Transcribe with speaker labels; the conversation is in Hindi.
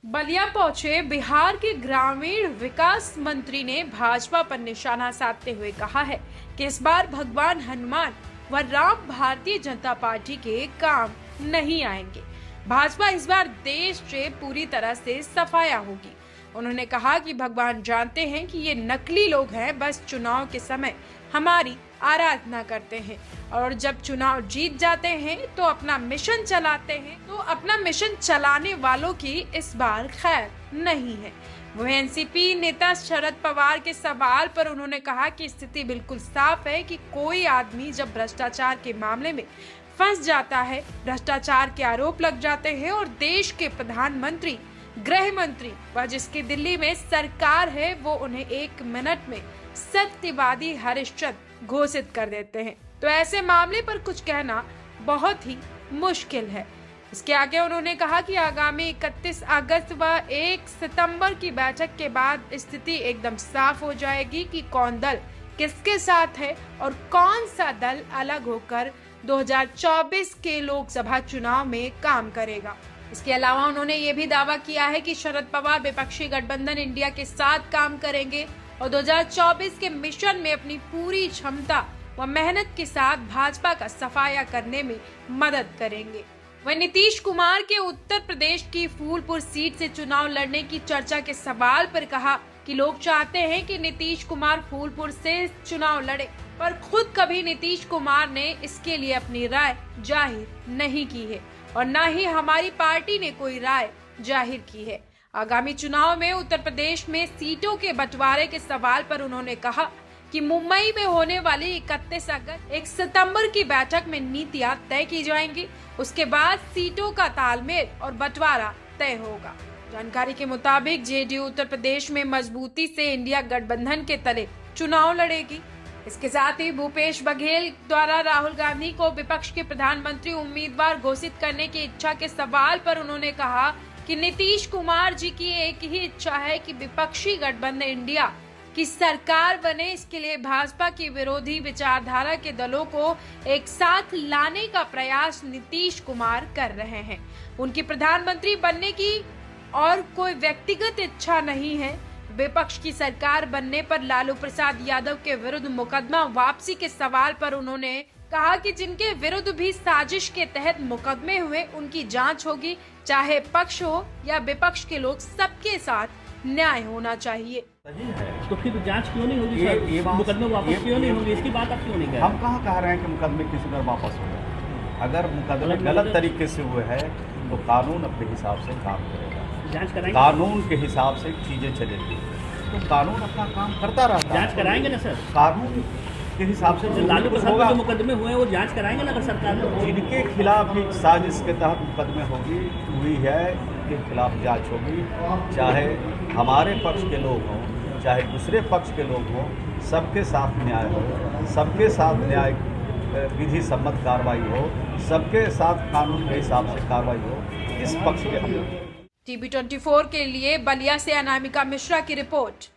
Speaker 1: बलिया पहुंचे बिहार के ग्रामीण विकास मंत्री ने भाजपा पर निशाना साधते हुए कहा है कि इस बार भगवान हनुमान व राम भारतीय जनता पार्टी के काम नहीं आएंगे। भाजपा इस बार देश से पूरी तरह से सफाया होगी। उन्होंने कहा कि भगवान जानते हैं कि ये नकली लोग हैं, बस चुनाव के समय हमारी आराधना करते हैं और जब चुनाव जीत जाते हैं तो अपना मिशन चलाते हैं। तो अपना मिशन चलाने वालों की इस बार खैर नहीं है। वह एनसीपी नेता शरद पवार के सवाल पर उन्होंने कहा कि स्थिति बिल्कुल साफ है कि कोई आदमी जब भ्रष्टाचार के मामले में फंस जाता है, भ्रष्टाचार के आरोप लग जाते हैं और देश के प्रधानमंत्री, गृह मंत्री व जिसकी दिल्ली में सरकार है, वो उन्हें 1 मिनट में सत्यवादी हरिश्चंद्र घोषित कर देते हैं। तो ऐसे मामले पर कुछ कहना बहुत ही मुश्किल है। इसके आगे उन्होंने कहा कि आगामी 31 अगस्त व 1 सितंबर की बैठक के बाद स्थिति एकदम साफ हो जाएगी कि कौन दल किसके साथ है और कौन सा दल अलग होकर 2024 के लोकसभा चुनाव में काम करेगा। इसके अलावा उन्होंने ये भी दावा किया है कि शरद पवार विपक्षी गठबंधन इंडिया के साथ काम करेंगे और 2024 के मिशन में अपनी पूरी क्षमता व मेहनत के साथ भाजपा का सफाया करने में मदद करेंगे। वह नीतीश कुमार के उत्तर प्रदेश की फूलपुर सीट से चुनाव लड़ने की चर्चा के सवाल पर कहा कि लोग चाहते हैं कि नीतीश कुमार फूलपुर से चुनाव लड़े, पर खुद कभी नीतीश कुमार ने इसके लिए अपनी राय जाहिर नहीं की है और न ही हमारी पार्टी ने कोई राय जाहिर की है। आगामी चुनाव में उत्तर प्रदेश में सीटों के बंटवारे के सवाल पर उन्होंने कहा कि मुंबई में होने वाली 31 अगस्त 1 सितंबर की बैठक में नीतियां तय की जाएंगी। उसके बाद सीटों का तालमेल और बंटवारा तय होगा। जानकारी के मुताबिक जेडीयू उत्तर प्रदेश में मजबूती से इंडिया गठबंधन के तले चुनाव लड़ेगी। इसके साथ ही भूपेश बघेल द्वारा राहुल गांधी को विपक्ष के प्रधानमंत्री उम्मीदवार घोषित करने की इच्छा के सवाल पर उन्होंने कहा कि नीतीश कुमार जी की एक ही इच्छा है कि विपक्षी गठबंधन इंडिया की सरकार बने। इसके लिए भाजपा की विरोधी विचारधारा के दलों को एक साथ लाने का प्रयास नीतीश कुमार कर रहे हैं। उनकी प्रधानमंत्री बनने की और कोई व्यक्तिगत इच्छा नहीं है। विपक्ष की सरकार बनने पर लालू प्रसाद यादव के विरुद्ध मुकदमा वापसी के सवाल पर उन्होंने कहा कि जिनके विरुद्ध भी साजिश के तहत मुकदमे हुए उनकी जांच होगी, चाहे पक्ष हो या विपक्ष के लोग, सबके साथ न्याय होना चाहिए।
Speaker 2: तो फिर जांच क्यों नहीं होगी सर? ये मुकदमे वापस क्यों नहीं होंगे? इसकी बात आप क्यों नहीं कह रहे?
Speaker 3: हम कहाँ कह रहे हैं कि मुकदमे किसी पर वापस हो गए। अगर मुकदमे गलत तरीके से हुए हैं तो कानून अपने हिसाब से काम करेगा,
Speaker 2: जांच कराएंगे,
Speaker 3: कानून के हिसाब से चीजें चलेंगी, तो कानून अपना काम करता रहता है।
Speaker 2: जांच कराएंगे ना सर?
Speaker 3: कानून के हिसाब से
Speaker 2: जो लालू प्रसाद के जो मुकदमे हुए हैं वो जांच कराएंगे ना अगर सरकार ने?
Speaker 3: जिनके खिलाफ भी साजिश के तहत मुकदमे हुई है, उनके खिलाफ जांच होगी, चाहे हमारे पक्ष के लोग हों चाहे दूसरे पक्ष के लोग हों, सबके साथ न्याय हो, सबके साथ न्याय विधि सम्मत कार्रवाई हो, सबके साथ कानून के हिसाब से कार्रवाई हो। इस पक्ष के हम
Speaker 1: टीवी 24 के लिए बलिया से अनामिका मिश्रा की रिपोर्ट।